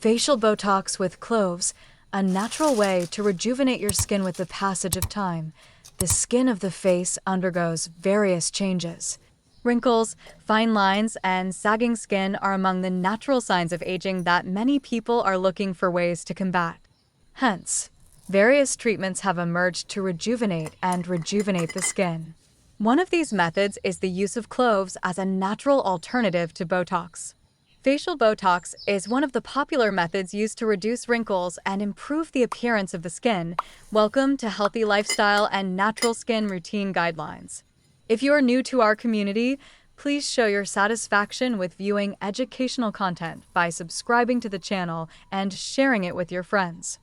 Facial Botox with cloves, a natural way to rejuvenate your skin with the passage of time. The skin of the face undergoes various changes. Wrinkles, fine lines, and sagging skin are among the natural signs of aging that many people are looking for ways to combat. Hence, various treatments have emerged to rejuvenate the skin. One of these methods is the use of cloves as a natural alternative to Botox. Facial Botox is one of the popular methods used to reduce wrinkles and improve the appearance of the skin. Welcome to Healthy Lifestyle and Natural Skin Routine Guidelines. If you are new to our community, please show your satisfaction with viewing educational content by subscribing to the channel and sharing it with your friends.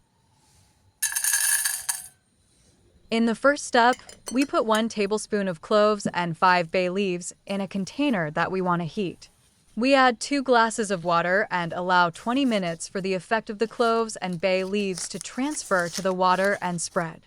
In the first step, we put 1 tablespoon of cloves and 5 bay leaves in a container that we want to heat. We add 2 glasses of water and allow 20 minutes for the effect of the cloves and bay leaves to transfer to the water and spread.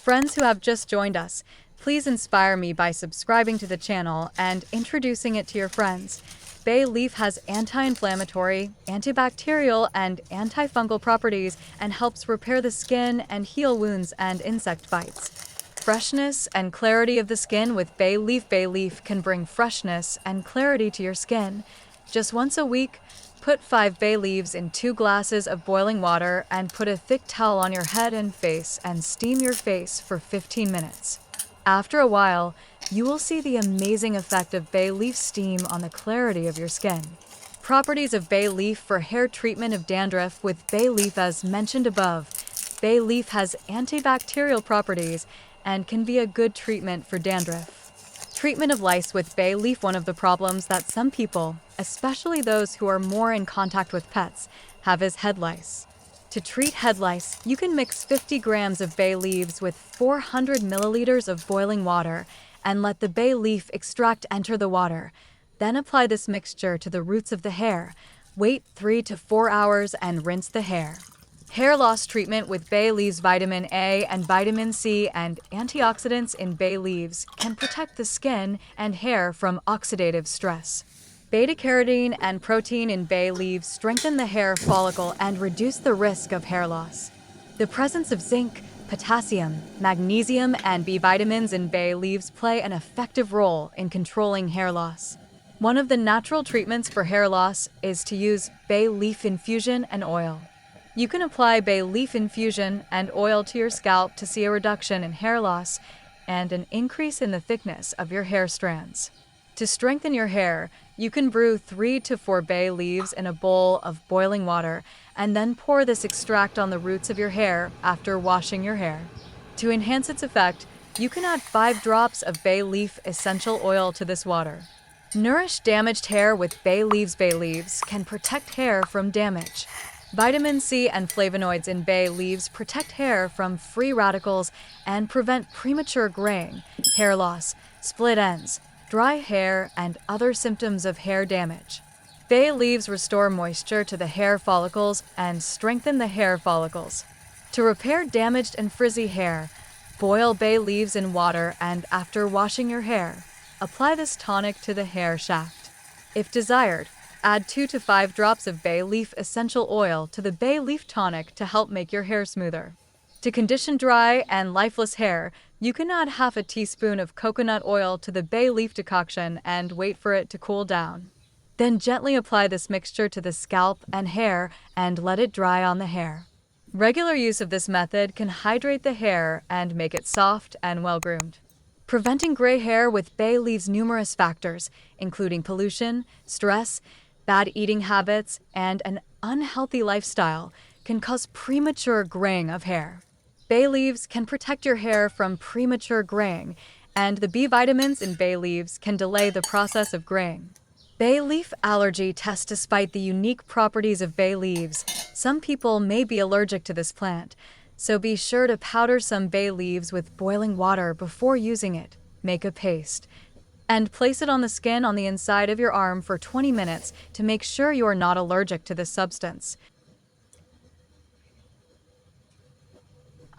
Friends who have just joined us, please inspire me by subscribing to the channel and introducing it to your friends. Bay leaf has anti-inflammatory, antibacterial, and antifungal properties and helps repair the skin and heal wounds and insect bites. Freshness and clarity of the skin with bay leaf can bring freshness and clarity to your skin. Just once a week, put 5 bay leaves in 2 glasses of boiling water and put a thick towel on your head and face and steam your face for 15 minutes. After a while, you will see the amazing effect of bay leaf steam on the clarity of your skin. Properties of bay leaf for hair treatment of dandruff with bay leaf as mentioned above. Bay leaf has antibacterial properties and can be a good treatment for dandruff. Treatment of lice with bay leaf. One of the problems that some people, especially those who are more in contact with pets, have is head lice. To treat head lice, you can mix 50 grams of bay leaves with 400 milliliters of boiling water and let the bay leaf extract enter the water. Then apply this mixture to the roots of the hair. Wait 3 to 4 hours and rinse the hair. Hair loss treatment with bay leaves. Vitamin A and vitamin C and antioxidants in bay leaves can protect the skin and hair from oxidative stress. Beta-carotene and protein in bay leaves strengthen the hair follicle and reduce the risk of hair loss. The presence of zinc, potassium, magnesium, and B vitamins in bay leaves play an effective role in controlling hair loss. One of the natural treatments for hair loss is to use bay leaf infusion and oil. You can apply bay leaf infusion and oil to your scalp to see a reduction in hair loss and an increase in the thickness of your hair strands. To strengthen your hair, you can brew 3 to 4 bay leaves in a bowl of boiling water and then pour this extract on the roots of your hair after washing your hair. To enhance its effect, you can add 5 drops of bay leaf essential oil to this water. Nourish damaged hair with bay leaves. Bay leaves can protect hair from damage. Vitamin C and flavonoids in bay leaves protect hair from free radicals and prevent premature graying, hair loss, split ends, dry hair, and other symptoms of hair damage. Bay leaves restore moisture to the hair follicles and strengthen the hair follicles. To repair damaged and frizzy hair, boil bay leaves in water and after washing your hair, apply this tonic to the hair shaft. If desired, add 2 to 5 drops of bay leaf essential oil to the bay leaf tonic to help make your hair smoother. To condition dry and lifeless hair, you can add half a teaspoon of coconut oil to the bay leaf decoction and wait for it to cool down. Then gently apply this mixture to the scalp and hair and let it dry on the hair. Regular use of this method can hydrate the hair and make it soft and well-groomed. Preventing gray hair with bay leaves. Numerous factors, including pollution, stress, bad eating habits, and an unhealthy lifestyle, can cause premature graying of hair. Bay leaves can protect your hair from premature graying, and the B vitamins in bay leaves can delay the process of graying. Bay leaf allergy test. Despite the unique properties of bay leaves, some people may be allergic to this plant, so be sure to powder some bay leaves with boiling water before using it. Make a paste and place it on the skin on the inside of your arm for 20 minutes to make sure you are not allergic to this substance.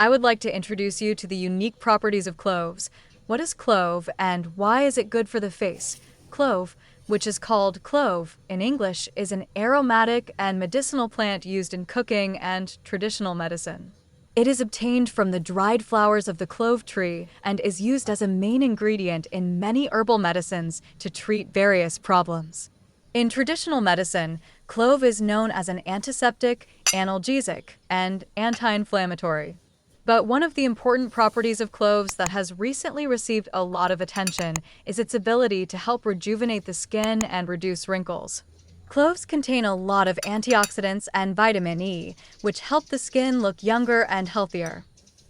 I would like to introduce you to the unique properties of cloves. What is clove and why is it good for the face? Clove, which is called clove in English, is an aromatic and medicinal plant used in cooking and traditional medicine. It is obtained from the dried flowers of the clove tree and is used as a main ingredient in many herbal medicines to treat various problems. In traditional medicine, clove is known as an antiseptic, analgesic, and anti-inflammatory. But one of the important properties of cloves that has recently received a lot of attention is its ability to help rejuvenate the skin and reduce wrinkles. Cloves contain a lot of antioxidants and vitamin E, which help the skin look younger and healthier.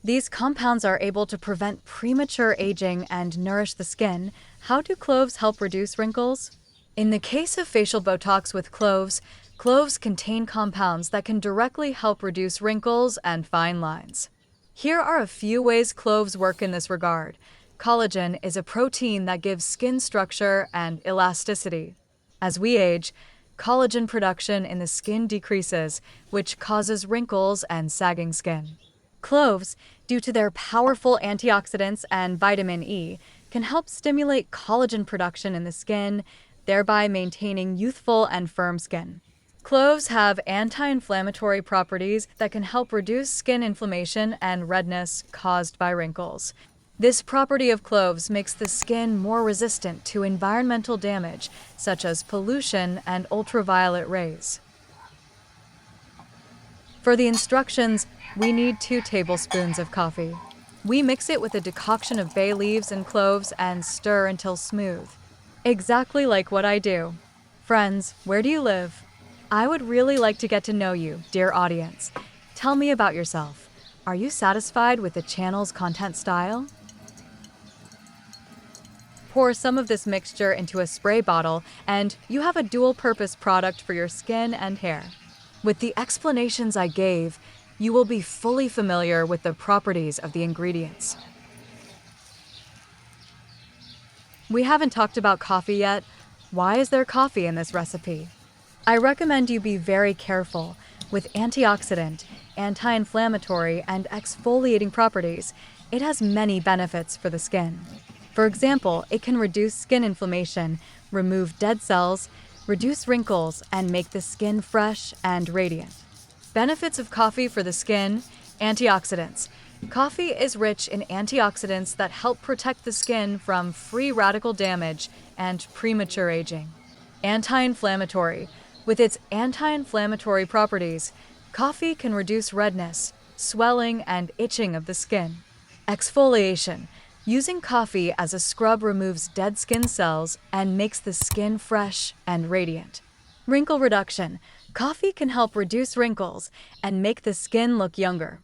These compounds are able to prevent premature aging and nourish the skin. How do cloves help reduce wrinkles? In the case of facial Botox with cloves, cloves contain compounds that can directly help reduce wrinkles and fine lines. Here are a few ways cloves work in this regard. Collagen is a protein that gives skin structure and elasticity. As we age, collagen production in the skin decreases, which causes wrinkles and sagging skin. Cloves, due to their powerful antioxidants and vitamin E, can help stimulate collagen production in the skin, thereby maintaining youthful and firm skin. Cloves have anti-inflammatory properties that can help reduce skin inflammation and redness caused by wrinkles. This property of cloves makes the skin more resistant to environmental damage, such as pollution and ultraviolet rays. For the instructions, we need 2 tablespoons of coffee. We mix it with a decoction of bay leaves and cloves and stir until smooth. Exactly like what I do. Friends, where do you live? I would really like to get to know you, dear audience. Tell me about yourself. Are you satisfied with the channel's content style? Pour some of this mixture into a spray bottle and you have a dual-purpose product for your skin and hair. With the explanations I gave, you will be fully familiar with the properties of the ingredients. We haven't talked about coffee yet. Why is there coffee in this recipe? I recommend you be very careful. With antioxidant, anti-inflammatory, and exfoliating properties, it has many benefits for the skin. For example, it can reduce skin inflammation, remove dead cells, reduce wrinkles, and make the skin fresh and radiant. Benefits of coffee for the skin: antioxidants. Coffee is rich in antioxidants that help protect the skin from free radical damage and premature aging. Anti-inflammatory. With its anti-inflammatory properties, coffee can reduce redness, swelling, and itching of the skin. Exfoliation. Using coffee as a scrub removes dead skin cells and makes the skin fresh and radiant. Wrinkle reduction. Coffee can help reduce wrinkles and make the skin look younger.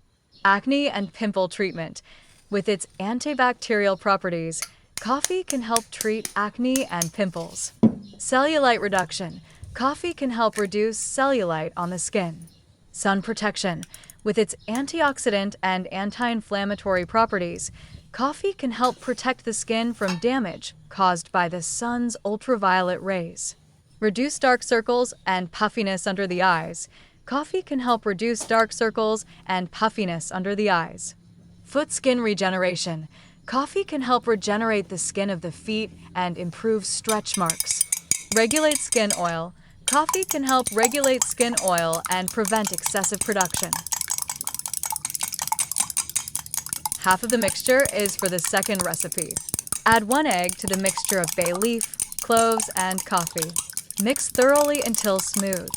Acne and pimple treatment. With its antibacterial properties, coffee can help treat acne and pimples. Cellulite reduction. Coffee can help reduce cellulite on the skin. Sun protection. With its antioxidant and anti-inflammatory properties, coffee can help protect the skin from damage caused by the sun's ultraviolet rays. Reduce dark circles and puffiness under the eyes. Coffee can help reduce dark circles and puffiness under the eyes. Foot skin regeneration. Coffee can help regenerate the skin of the feet and improve stretch marks. Regulate skin oil. Coffee can help regulate skin oil and prevent excessive production. Half of the mixture is for the second recipe. Add 1 egg to the mixture of bay leaf, cloves, and coffee. Mix thoroughly until smooth.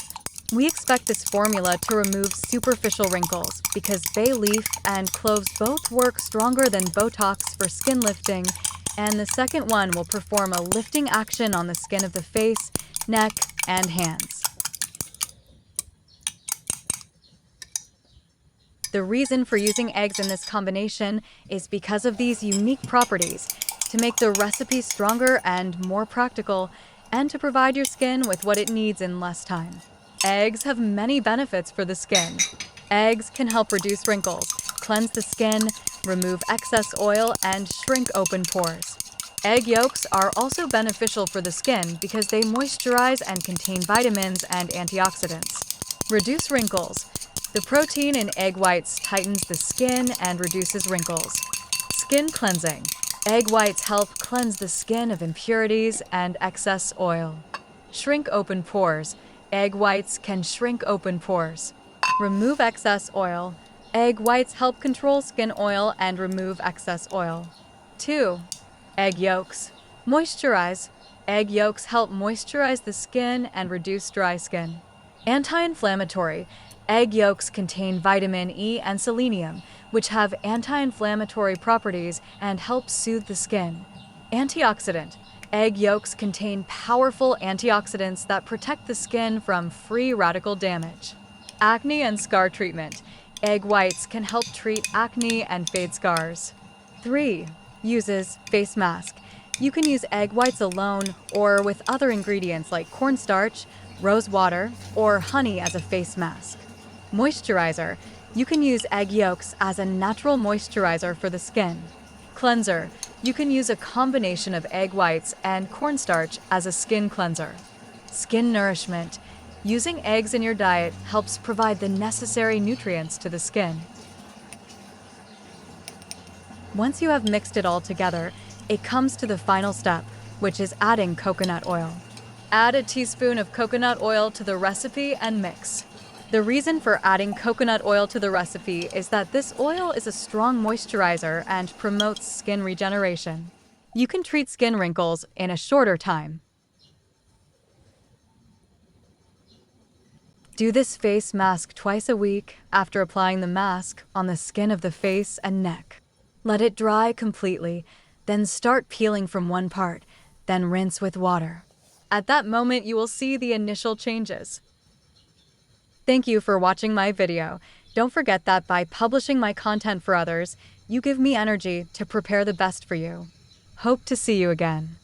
We expect this formula to remove superficial wrinkles because bay leaf and cloves both work stronger than Botox for skin lifting, and the second one will perform a lifting action on the skin of the face, neck, and hands. The reason for using eggs in this combination is because of these unique properties, to make the recipe stronger and more practical, and to provide your skin with what it needs in less time. Eggs have many benefits for the skin. Eggs can help reduce wrinkles, cleanse the skin, remove excess oil, and shrink open pores. Egg yolks are also beneficial for the skin because they moisturize and contain vitamins and antioxidants. Reduce wrinkles. The protein in egg whites tightens the skin and reduces wrinkles. Skin cleansing. Egg whites help cleanse the skin of impurities and excess oil. Shrink open pores. Egg whites can shrink open pores. Remove excess oil. Egg whites help control skin oil and remove excess oil. 2. Egg yolks. Moisturize. Egg yolks help moisturize the skin and reduce dry skin. Anti-inflammatory. Egg yolks contain vitamin E and selenium, which have anti-inflammatory properties and help soothe the skin. Antioxidant. Egg yolks contain powerful antioxidants that protect the skin from free radical damage. Acne and scar treatment. Egg whites can help treat acne and fade scars. 3. Uses face mask. You can use egg whites alone or with other ingredients like cornstarch, rose water, or honey as a face mask. Moisturizer. You can use egg yolks as a natural moisturizer for the skin. Cleanser. You can use a combination of egg whites and cornstarch as a skin cleanser. Skin nourishment. Using eggs in your diet helps provide the necessary nutrients to the skin. Once you have mixed it all together, it comes to the final step, which is adding coconut oil. Add a teaspoon of coconut oil to the recipe and mix. The reason for adding coconut oil to the recipe is that this oil is a strong moisturizer and promotes skin regeneration. You can treat skin wrinkles in a shorter time. Do this face mask twice a week after applying the mask on the skin of the face and neck. Let it dry completely, then start peeling from one part, then rinse with water. At that moment, you will see the initial changes. Thank you for watching my video. Don't forget that by publishing my content for others, you give me energy to prepare the best for you. Hope to see you again.